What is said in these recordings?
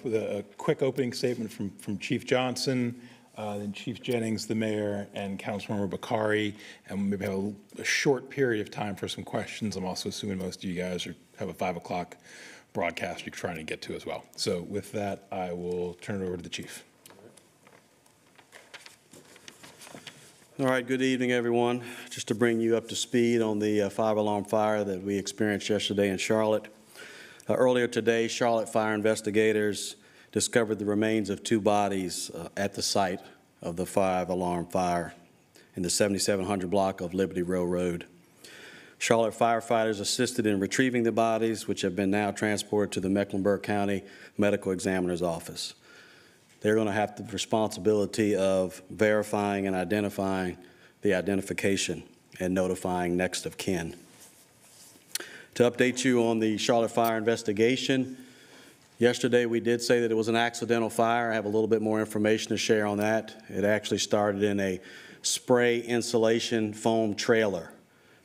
off with a quick opening statement from Chief Johnson, then Chief Jennings, the mayor, and Councilmember Bakari, and maybe have a short period of time for some questions. I'm also assuming most of you guys have a 5 o'clock broadcast you're trying to get to as well. So with that, I will turn it over to the chief. All right, good evening, everyone. Just to bring you up to speed on the five-alarm fire that we experienced yesterday in Charlotte. Earlier today, Charlotte fire investigators discovered the remains of 2 bodies at the site of the five-alarm fire in the 7700 block of Liberty Row Road. Charlotte firefighters assisted in retrieving the bodies, which have been now transported to the Mecklenburg County Medical Examiner's Office. They're going to have the responsibility of verifying and identifying the identification and notifying next of kin. To update you on the Charlotte fire investigation, yesterday we did say that it was an accidental fire. I have a little bit more information to share on that. It actually started in a spray insulation foam trailer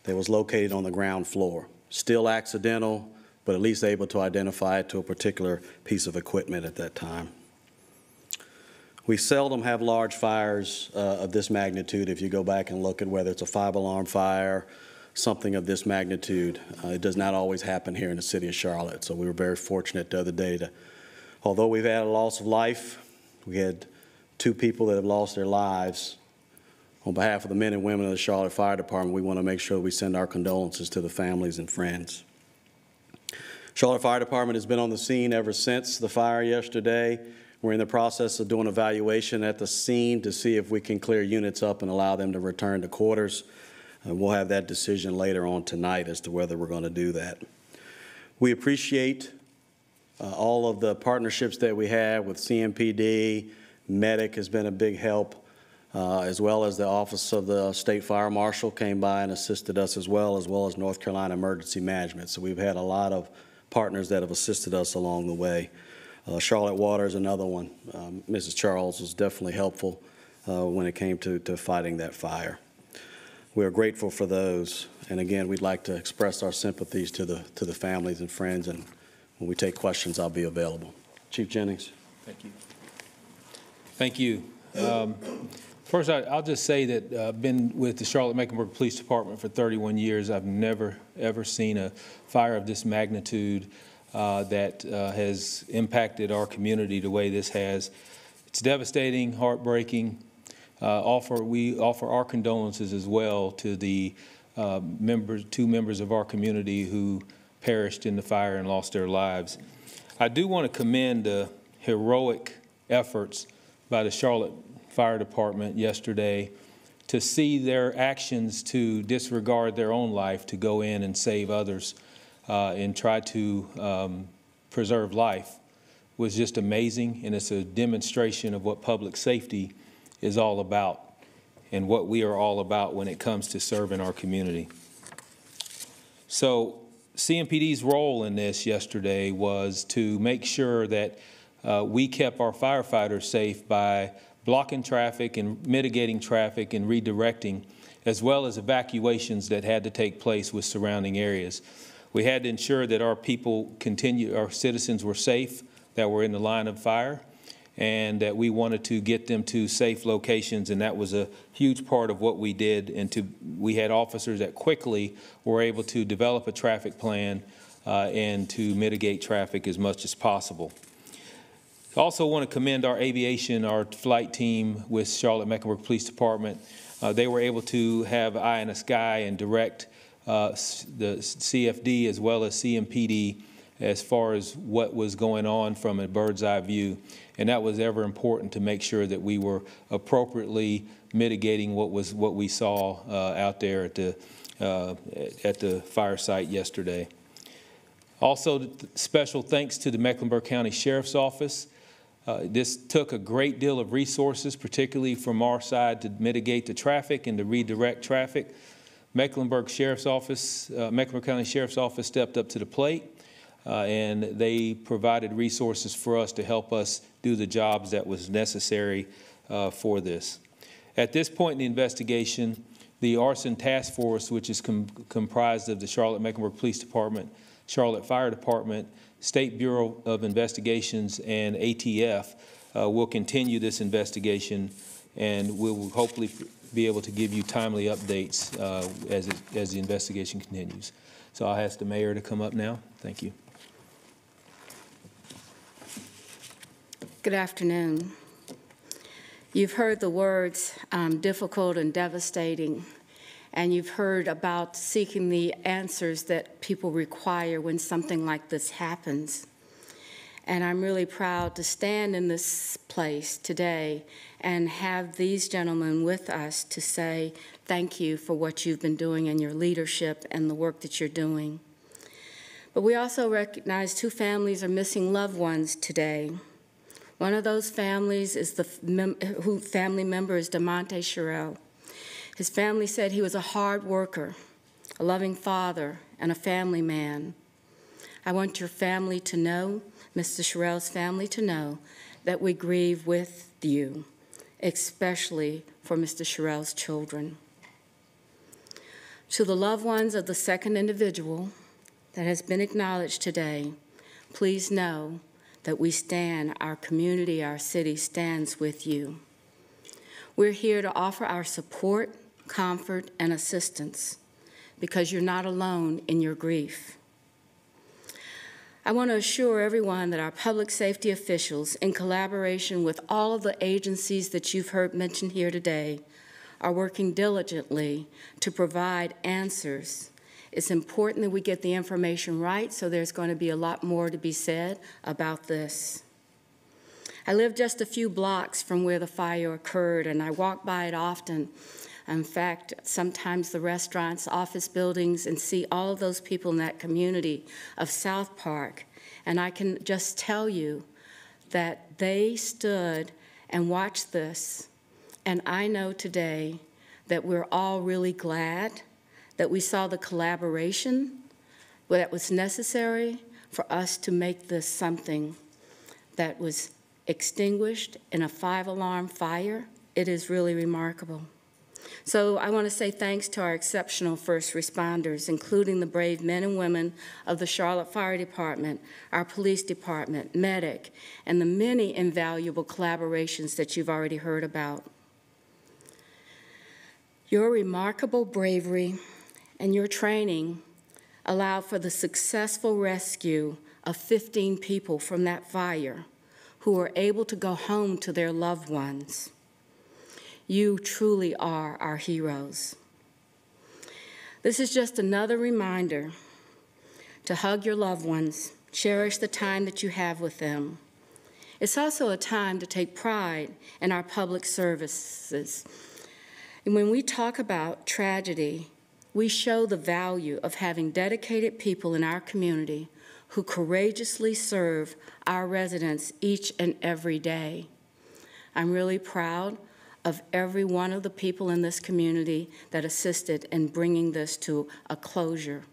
that was located on the ground floor. Still accidental, but at least able to identify it to a particular piece of equipment at that time. We seldom have large fires of this magnitude. If you go back and look at whether it's a 5-alarm fire, something of this magnitude, it does not always happen here in the city of Charlotte. So we were very fortunate the other day to, although we've had a loss of life, we had 2 people that have lost their lives. On behalf of the men and women of the Charlotte Fire Department, we want to make sure we send our condolences to the families and friends. Charlotte Fire Department has been on the scene ever since the fire yesterday. We're in the process of doing evaluation at the scene to see if we can clear units up and allow them to return to quarters. We'll have that decision later on tonight as to whether we're going to do that. We appreciate all of the partnerships that we have with CMPD. Medic has been a big help. As well as the Office of the State Fire Marshal came by and assisted us as well as North Carolina Emergency Management. So we've had a lot of partners that have assisted us along the way. Charlotte Water is another one. Mrs. Charles was definitely helpful when it came to fighting that fire. We are grateful for those. And again, we'd like to express our sympathies to the families and friends. And when we take questions, I'll be available. Chief Jennings. Thank you. Thank you. First, I'll just say that I've been with the Charlotte-Mecklenburg Police Department for 31 years. I've never, ever seen a fire of this magnitude that has impacted our community the way this has. It's devastating, heartbreaking. We offer our condolences as well to the 2 members of our community who perished in the fire and lost their lives. I do want to commend the heroic efforts by the Charlotte Fire Department yesterday to see their actions to disregard their own life to go in and save others and try to preserve life was just amazing, and it's a demonstration of what public safety is all about and what we are all about when it comes to serving our community. So CMPD's role in this yesterday was to make sure that we kept our firefighters safe by blocking traffic and mitigating traffic and redirecting, as well as evacuations that had to take place with surrounding areas. We had to ensure that our citizens were safe that were in the line of fire, and that we wanted to get them to safe locations, and that was a huge part of what we did. And we had officers that quickly were able to develop a traffic plan and to mitigate traffic as much as possible. I also want to commend our aviation, our flight team with Charlotte-Mecklenburg Police Department. They were able to have eye in the sky and direct the CFD as well as CMPD as far as what was going on from a bird's eye view. And that was ever important to make sure that we were appropriately mitigating what we saw out there at the fire site yesterday. Also, special thanks to the Mecklenburg County Sheriff's Office. This took a great deal of resources, particularly from our side, to mitigate the traffic and to redirect traffic. Mecklenburg County Sheriff's Office stepped up to the plate, and they provided resources for us to help us do the jobs that was necessary for this. At this point in the investigation, the Arson Task Force, which is comprised of the Charlotte-Mecklenburg Police Department, Charlotte Fire Department, State Bureau of Investigations, and ATF will continue this investigation, and we will hopefully be able to give you timely updates as the investigation continues. So I'll ask the mayor to come up now. Thank you. Good afternoon. You've heard the words difficult and devastating, and you've heard about seeking the answers that people require when something like this happens. And I'm really proud to stand in this place today and have these gentlemen with us to say thank you for what you've been doing and your leadership and the work that you're doing. But we also recognize 2 families are missing loved ones today. One of those families is family member is DeMonte Sherrill. His family said he was a hard worker, a loving father, and a family man. I want your family to know, Mr. Sherrill's family to know, that we grieve with you, especially for Mr. Sherrill's children. To the loved ones of the second individual that has been acknowledged today, please know that we stand, our community, our city stands with you. We're here to offer our support, comfort, and assistance because you're not alone in your grief. I want to assure everyone that our public safety officials, in collaboration with all of the agencies that you've heard mentioned here today, are working diligently to provide answers. It's important that we get the information right, so there's going to be a lot more to be said about this. I live just a few blocks from where the fire occurred, and I walk by it often. In fact, sometimes the restaurants, office buildings, and see all of those people in that community of Southpark. And I can just tell you that they stood and watched this. And I know today that we're all really glad that we saw the collaboration that was necessary for us to make this something that was extinguished in a 5-alarm fire. It is really remarkable. So I want to say thanks to our exceptional first responders, including the brave men and women of the Charlotte Fire Department, our police department, medic, and the many invaluable collaborations that you've already heard about. Your remarkable bravery and your training allowed for the successful rescue of 15 people from that fire who were able to go home to their loved ones. You truly are our heroes. This is just another reminder to hug your loved ones, cherish the time that you have with them. It's also a time to take pride in our public services. And when we talk about tragedy, we show the value of having dedicated people in our community who courageously serve our residents each and every day. I'm really proud of every one of the people in this community that assisted in bringing this to a closure.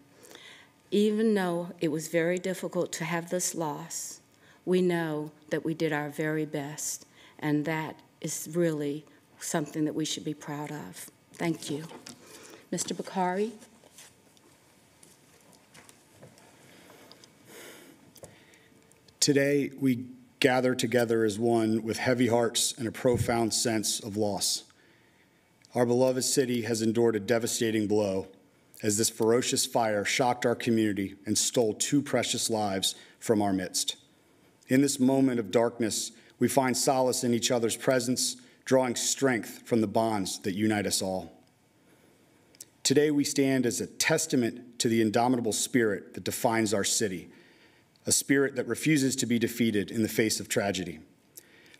Even though it was very difficult to have this loss, we know that we did our very best, and that is really something that we should be proud of. Thank you. Mr. Bakari. Today, we gather together as one with heavy hearts and a profound sense of loss. Our beloved city has endured a devastating blow as this ferocious fire shocked our community and stole 2 precious lives from our midst. In this moment of darkness, we find solace in each other's presence, drawing strength from the bonds that unite us all. Today, we stand as a testament to the indomitable spirit that defines our city, a spirit that refuses to be defeated in the face of tragedy.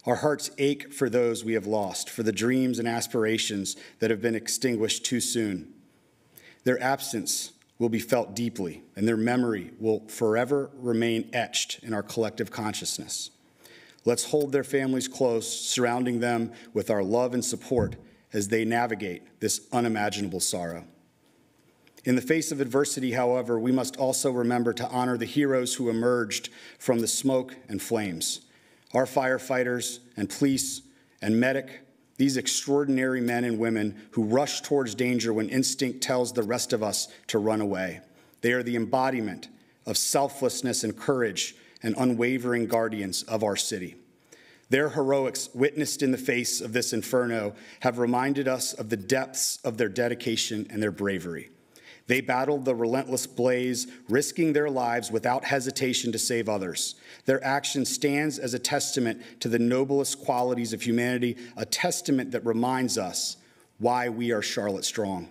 Our hearts ache for those we have lost, for the dreams and aspirations that have been extinguished too soon. Their absence will be felt deeply, and their memory will forever remain etched in our collective consciousness. Let's hold their families close, surrounding them with our love and support as they navigate this unimaginable sorrow. In the face of adversity, however, we must also remember to honor the heroes who emerged from the smoke and flames. Our firefighters and police and medic, these extraordinary men and women who rush towards danger when instinct tells the rest of us to run away. They are the embodiment of selflessness and courage and unwavering guardians of our city. Their heroics, witnessed in the face of this inferno, have reminded us of the depths of their dedication and their bravery. They battled the relentless blaze, risking their lives without hesitation to save others. Their action stands as a testament to the noblest qualities of humanity, a testament that reminds us why we are Charlotte strong.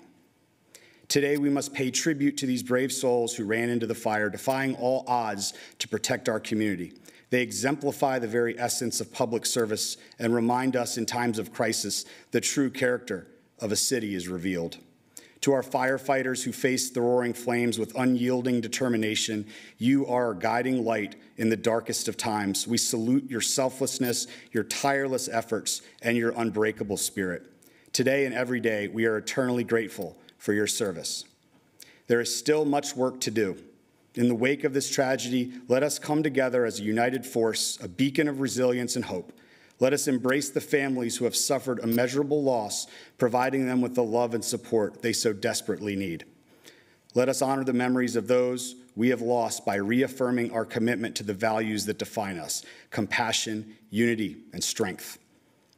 Today, we must pay tribute to these brave souls who ran into the fire, defying all odds to protect our community. They exemplify the very essence of public service and remind us in times of crisis the true character of a city is revealed. To our firefighters who face the roaring flames with unyielding determination, you are a guiding light in the darkest of times. We salute your selflessness, your tireless efforts, and your unbreakable spirit. Today and every day, we are eternally grateful for your service. There is still much work to do. In the wake of this tragedy, let us come together as a united force, a beacon of resilience and hope. Let us embrace the families who have suffered immeasurable loss, providing them with the love and support they so desperately need. Let us honor the memories of those we have lost by reaffirming our commitment to the values that define us: compassion, unity, and strength.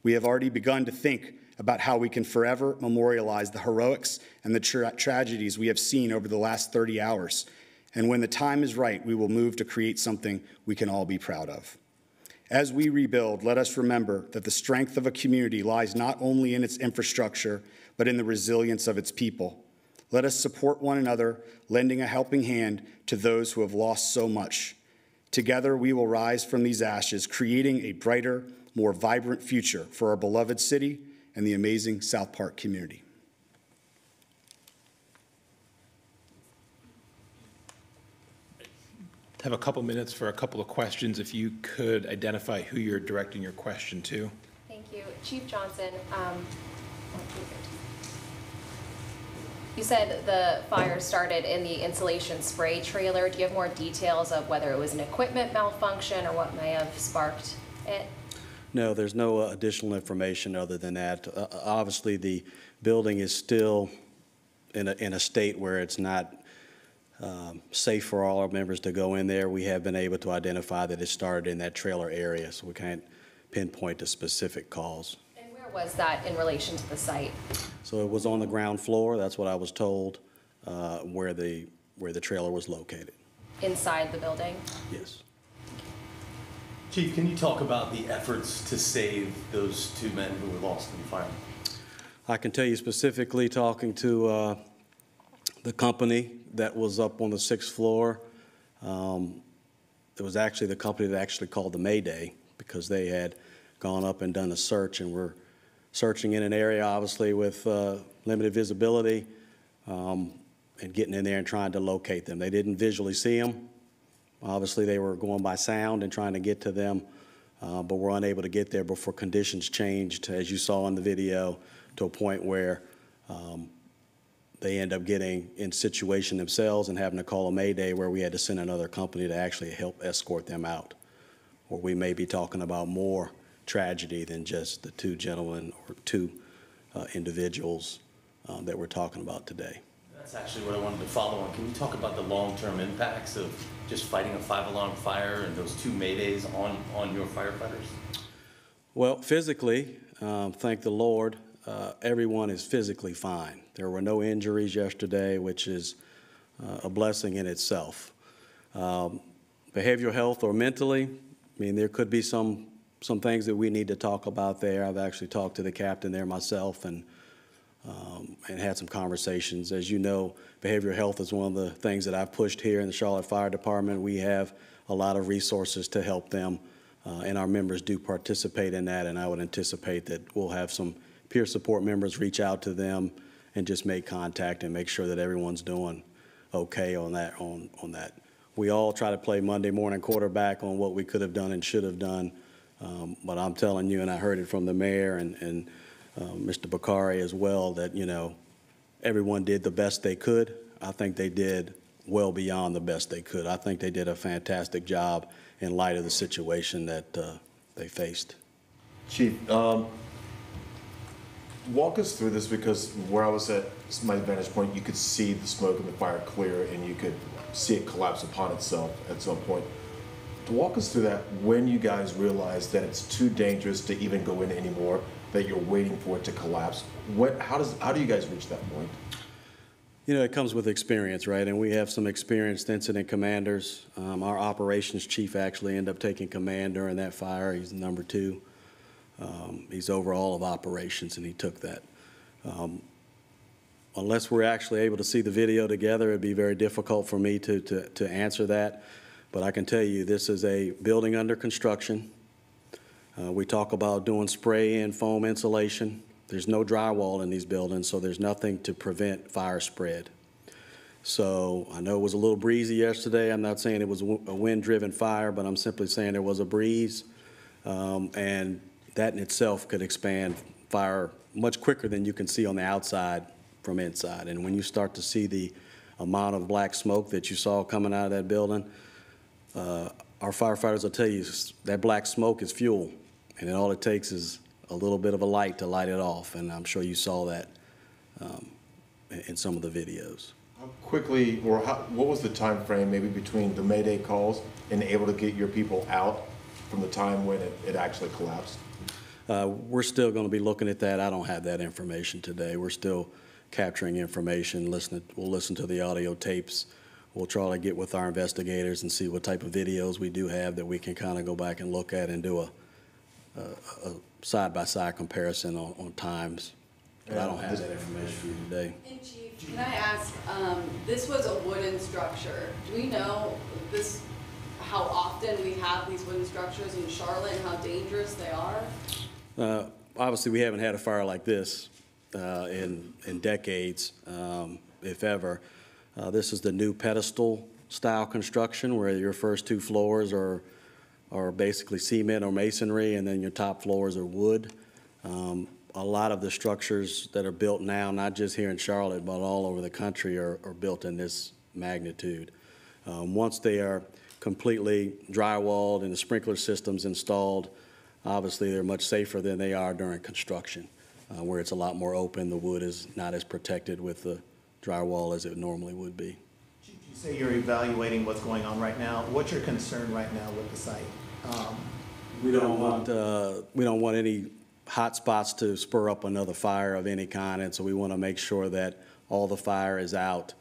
We have already begun to think about how we can forever memorialize the heroics and the tragedies we have seen over the last 30 hours. And when the time is right, we will move to create something we can all be proud of. As we rebuild, let us remember that the strength of a community lies not only in its infrastructure, but in the resilience of its people. Let us support one another, lending a helping hand to those who have lost so much. Together, we will rise from these ashes, creating a brighter, more vibrant future for our beloved city and the amazing Southpark community. Have a couple minutes for a couple of questions. If you could identify who you're directing your question to. Thank you. Chief Johnson, you said the fire started in the insulation spray trailer. Do you have more details of whether it was an equipment malfunction or what may have sparked it? No, there's no additional information other than that. Obviously, the building is still in a state where it's not safe for all our members to go in there. We have been able to identify that it started in that trailer area, so we can't pinpoint the specific cause. And where was that in relation to the site? So it was on the ground floor. That's what I was told, where the trailer was located. Inside the building? Yes. Chief, can you talk about the efforts to save those two men who were lost in the fire? I can tell you specifically, talking to the company that was up on the 6th floor, it was actually the company that actually called the Mayday, because they had gone up and done a search and were searching in an area, obviously, with limited visibility, and getting in there and trying to locate them. They didn't visually see them. Obviously, they were going by sound and trying to get to them, but were unable to get there before conditions changed, as you saw in the video, to a point where they end up getting in situation themselves and having to call a Mayday, where we had to send another company to actually help escort them out. Or we may be talking about more tragedy than just the two gentlemen or two individuals that we're talking about today. That's actually what I wanted to follow on. Can you talk about the long-term impacts of just fighting a 5-alarm fire and those two Maydays on your firefighters? Well, physically, thank the Lord, everyone is physically fine. There were no injuries yesterday, which is a blessing in itself. Behavioral health or mentally, I mean, there could be some things that we need to talk about there. I've actually talked to the captain there myself and had some conversations. As you know, behavioral health is one of the things that I've pushed here in the Charlotte Fire Department. We have a lot of resources to help them, and our members do participate in that, and I would anticipate that we'll have some peer support members reach out to them and just make contact and make sure that everyone's doing okay on that. We all try to play Monday morning quarterback on what we could have done and should have done, but I'm telling you, and I heard it from the mayor and Mr. Bakari as well, that, you know, everyone did the best they could. I think they did well beyond the best they could. I think they did a fantastic job in light of the situation that they faced. Chief, walk us through this, because where I was at my vantage point, you could see the smoke and the fire clear, and you could see it collapse upon itself at some point. To walk us through that, when you guys realize that it's too dangerous to even go in anymore, that you're waiting for it to collapse, how do you guys reach that point? You know, it comes with experience, right? And we have some experienced incident commanders. Our operations chief actually ended up taking command during that fire. He's number 2. He's over all of operations, and he took that. Unless we're actually able to see the video together, it'd be very difficult for me to answer that. But I can tell you, this is a building under construction. We talk about doing spray and foam insulation. There's no drywall in these buildings, so there's nothing to prevent fire spread. So I know it was a little breezy yesterday. I'm not saying it was a wind-driven fire, but I'm simply saying there was a breeze, and that in itself could expand fire much quicker than you can see on the outside from inside. And when you start to see the amount of black smoke that you saw coming out of that building, our firefighters will tell you that black smoke is fuel, and all it takes is a little bit of a light to light it off, and I'm sure you saw that in some of the videos. How quickly, or what was the time frame maybe between the Mayday calls and able to get your people out from the time when it actually collapsed? We're still going to be looking at that. I don't have that information today. We're still capturing information, we'll listen to the audio tapes. We'll try to get with our investigators and see what type of videos we do have that we can kind of go back and look at and do a side-by-side comparison on times. But I don't have that information for you today. And Chief, can I ask, this was a wooden structure. Do we know how often we have these wooden structures in Charlotte and how dangerous they are? Obviously, we haven't had a fire like this in decades, if ever. This is the new pedestal style construction where your first 2 floors are basically cement or masonry, and then your top floors are wood. A lot of the structures that are built now, not just here in Charlotte, but all over the country, are built in this magnitude. Once they are completely drywalled and the sprinkler systems installed, obviously they're much safer than they are during construction, where it's a lot more open. The wood is not as protected with the drywall as it normally would be. You say you're evaluating what's going on right now. What's your concern right now with the site? We don't want any hot spots to spur up another fire of any kind, and so we want to make sure that all the fire is out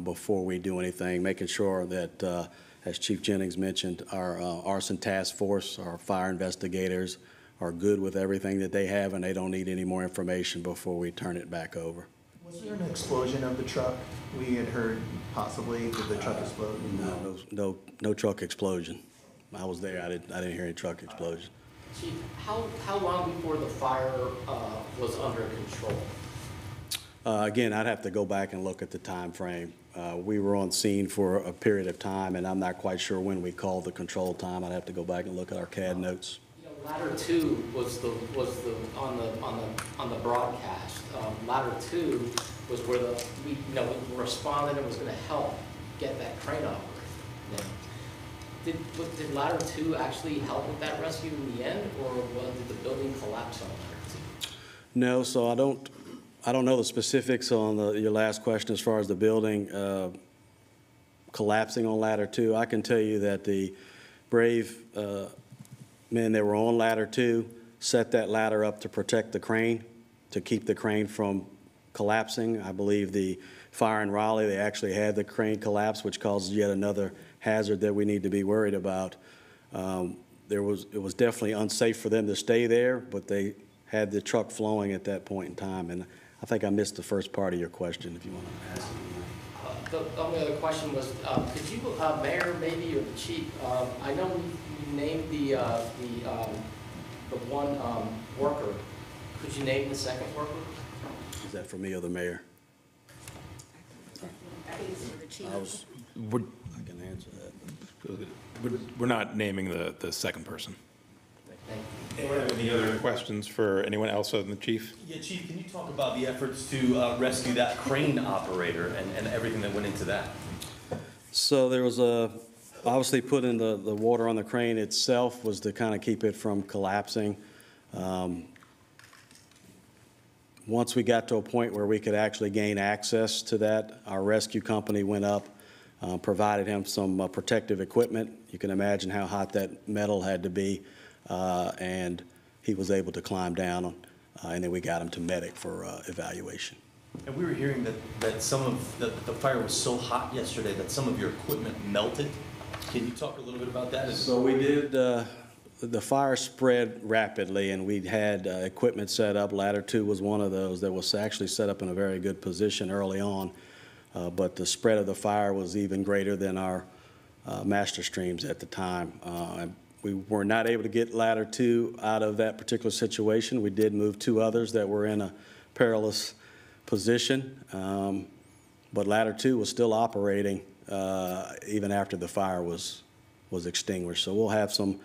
before we do anything, making sure that, as Chief Jennings mentioned, our arson task force, our fire investigators are good with everything that they have, and they don't need any more information before we turn it back over. Was there an explosion of the truck? We had heard possibly did the truck explode? No truck explosion. I was there. I didn't hear any truck explosion. Chief, how long before the fire was under control? Again, I'd have to go back and look at the time frame. We were on scene for a period of time, and I'm not quite sure when we called the control time. I'd have to go back and look at our CAD notes. Ladder 2 was on the broadcast. Ladder 2 was where we responded and was going to help get that crane operating. Did Ladder 2 actually help with that rescue in the end, or did the building collapse on Ladder 2? No, so I don't know the specifics on your last question as far as the building collapsing on Ladder 2. I can tell you that the brave men that were on Ladder 2 set that ladder up to protect the crane, to keep the crane from collapsing. I believe the fire in Raleigh, they actually had the crane collapse, which causes yet another hazard that we need to be worried about. It was definitely unsafe for them to stay there, but they had the truck flowing at that point in time. And I think I missed the first part of your question, if you want to ask it. The only other question was, could you, Mayor, maybe, or the Chief, I know you named the one worker. Could you name the second worker? Is that for me or the mayor? I think it's for the chief. I can answer that. We're not naming the second person. Thank you. Anyone have any other questions for anyone else other than the chief? Yeah, Chief, can you talk about the efforts to rescue that crane operator and everything that went into that? So there was obviously putting the water on the crane itself was to kind of keep it from collapsing. Once we got to a point where we could actually gain access to that, our rescue company went up. provided him some protective equipment. You can imagine how hot that metal had to be, and he was able to climb down, and then we got him to medic for evaluation. And we were hearing that some of the fire was so hot yesterday that some of your equipment melted. Can you talk a little bit about that? So we did, the fire spread rapidly, and we had equipment set up. Ladder 2 was one of those that was actually set up in a very good position early on, but the spread of the fire was even greater than our master streams at the time. We were not able to get ladder 2 out of that particular situation. We did move 2 others that were in a perilous position, but ladder 2 was still operating even after the fire was extinguished. So we'll have some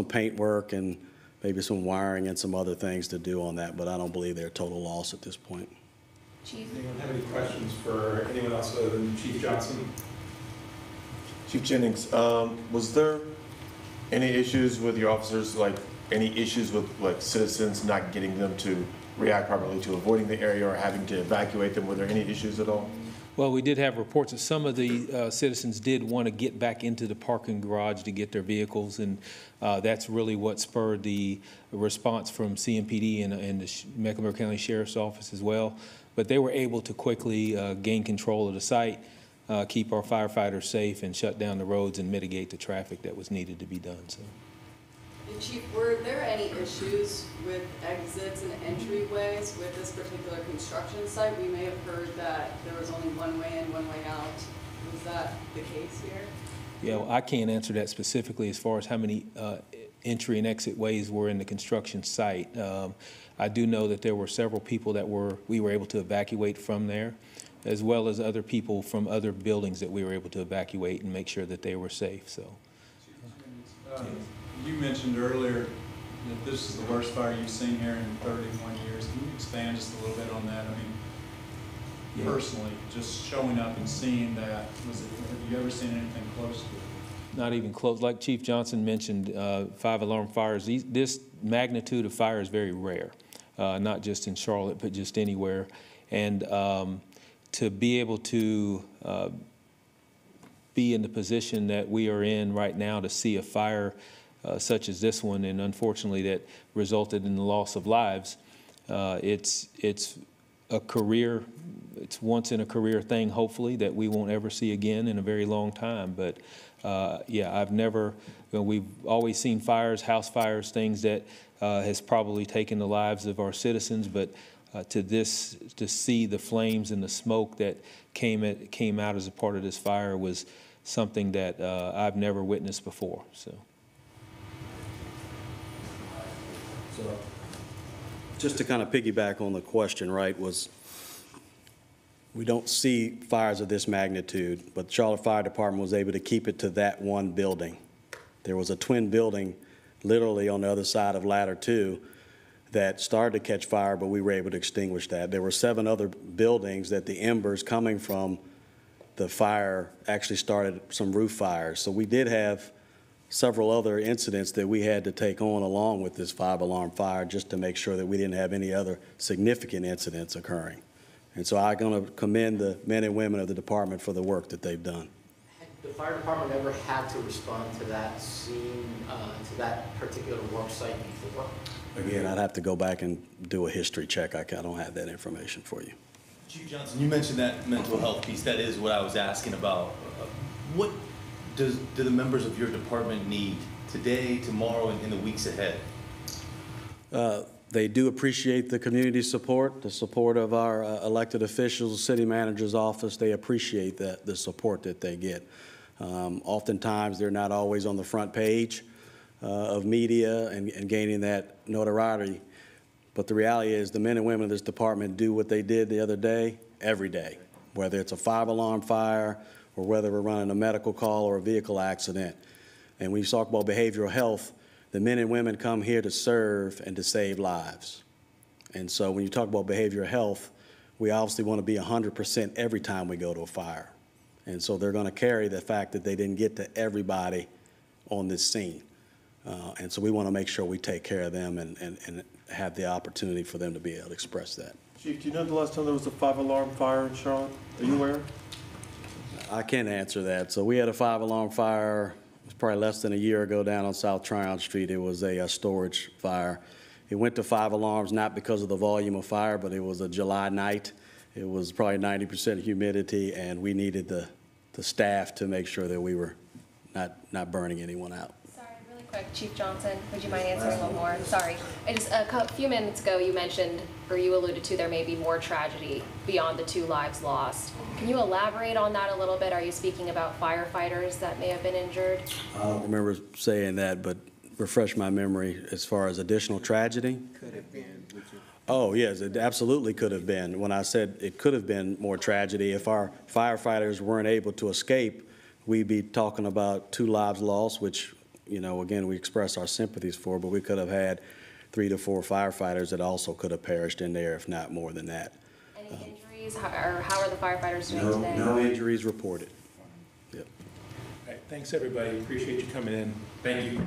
paint work and maybe some wiring and some other things to do on that, but I don't believe they're a total loss at this point. Chief? Anyone have any questions for anyone else other than Chief Johnson? Chief Jennings, was there any issues with your officers, like any issues with like citizens not getting them to react properly to avoiding the area or having to evacuate them? Were there any issues at all? Well, we did have reports that some of the citizens did want to get back into the parking garage to get their vehicles, and that's really what spurred the response from CMPD and the Mecklenburg County Sheriff's Office as well. But they were able to quickly gain control of the site, keep our firefighters safe, and shut down the roads and mitigate the traffic that was needed to be done. So. And Chief, were there any issues with exits and entryways with this particular construction site? We may have heard that there was only one way in, one way out. Was that the case here? Yeah, well, I can't answer that specifically as far as how many entry and exit ways were in the construction site. I do know that there were several people that we were able to evacuate from there, as well as other people from other buildings that we were able to evacuate and make sure that they were safe. So. You mentioned earlier that this is the worst fire you've seen here in 31 years. Can you expand just a little bit on that? I mean, personally, just showing up and seeing that, have you ever seen anything close to it? Not even close. Like Chief Johnson mentioned, 5-alarm fires, this magnitude of fire is very rare, not just in Charlotte, but just anywhere. And to be able to be in the position that we are in right now to see a fire such as this one, and unfortunately that resulted in the loss of lives, it's a career, it's once in a career thing, hopefully, that we won't ever see again in a very long time. But yeah, I've never, we've always seen fires, house fires, things that has probably taken the lives of our citizens, but to see the flames and the smoke that came out as a part of this fire was something that I've never witnessed before. So just to kind of piggyback on the question, right, was we don't see fires of this magnitude, but the Charlotte Fire Department was able to keep it to that one building. There was a twin building literally on the other side of ladder 2 that started to catch fire, but we were able to extinguish that. There were 7 other buildings that the embers coming from the fire actually started some roof fires. So we did have several other incidents that we had to take on along with this 5-alarm fire just to make sure that we didn't have any other significant incidents occurring. And so I'm going to commend the men and women of the department for the work that they've done. Had the fire department ever had to respond to that scene, to that particular work site before? Again, I'd have to go back and do a history check. I don't have that information for you. Chief Johnson, you mentioned that mental health piece. That is what I was asking about. What do the members of your department need today, tomorrow, and in the weeks ahead? They do appreciate the community support, the support of our elected officials, city manager's office. They appreciate the support that they get. Oftentimes, they're not always on the front page of media and gaining that notoriety. But the reality is the men and women of this department do what they did the other day, every day, whether it's a 5-alarm fire or whether we're running a medical call or a vehicle accident. And when you talk about behavioral health, the men and women come here to serve and to save lives. And so when you talk about behavioral health, we obviously want to be 100% every time we go to a fire. And so they're going to carry the fact that they didn't get to everybody on this scene. And so we want to make sure we take care of them and have the opportunity for them to be able to express that. Chief, do you know the last time there was a 5-alarm fire in Charlotte? Are you aware? I can answer that. So we had a 5-alarm fire, it was probably less than a year ago down on South Tryon Street. It was a storage fire. It went to 5 alarms, not because of the volume of fire, but it was a July night. It was probably 90% humidity, and we needed the staff to make sure that we were not burning anyone out. Sorry, really quick, Chief Johnson, would you mind answering one more? Sorry. A few minutes ago, you mentioned, or you alluded to, there may be more tragedy beyond the 2 lives lost. Can you elaborate on that a little bit? Are you speaking about firefighters that may have been injured? I don't remember saying that, but refresh my memory as far as additional tragedy. Could have been, Oh, yes, it absolutely could have been. When I said it could have been more tragedy, if our firefighters weren't able to escape, we'd be talking about 2 lives lost, which, you know, again, we express our sympathies for, but we could have had 3 to 4 firefighters that also could have perished in there, if not more than that. Any injuries, or how are the firefighters doing today? No injuries reported. Yep. All right, thanks, everybody. Appreciate you coming in. Thank you.